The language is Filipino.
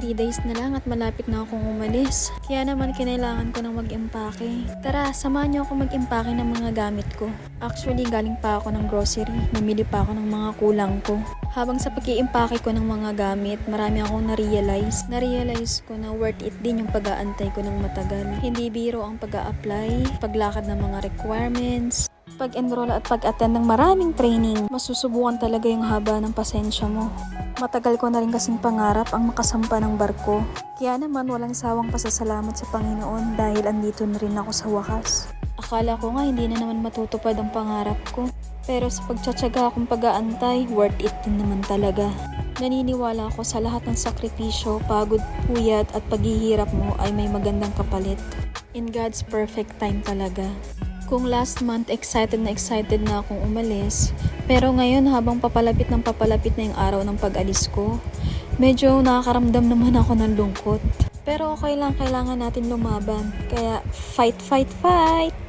3 days na lang at malapit na akong umalis. Kaya naman kinailangan ko nang mag-impake. Tara, samahan niyo ako mag-impake ng mga gamit ko. Actually, galing pa ako ng grocery. Namili pa ako ng mga kulang ko. Habang sa pag-iimpake ko ng mga gamit, marami akong na-realize. Na-realize ko na worth it din yung pag-aantay ko ng matagal. Hindi biro ang pag-a-apply, paglakad ng mga requirements, pag-enroll at pag-attend ng maraming training. Masusubukan talaga yung haba ng pasensya mo. Matagal ko na rin kasing pangarap ang makasampa ng barko. Kaya naman walang sawang pasasalamat sa Panginoon dahil andito na rin ako sa wakas. Akala ko nga hindi na naman matutupad ang pangarap ko. Pero sa pagtsatsaga akong pag-aantay, worth it din naman talaga. Naniniwala ako sa lahat ng sakripisyo, pagod, puyat at paghihirap mo ay may magandang kapalit. In God's perfect time talaga. Kung last month excited na akong umalis, pero ngayon habang papalapit na yung araw ng pag-alis ko, medyo nakakaramdam naman ako ng lungkot. Pero okay lang, kailangan natin lumaban. Kaya fight, fight, fight!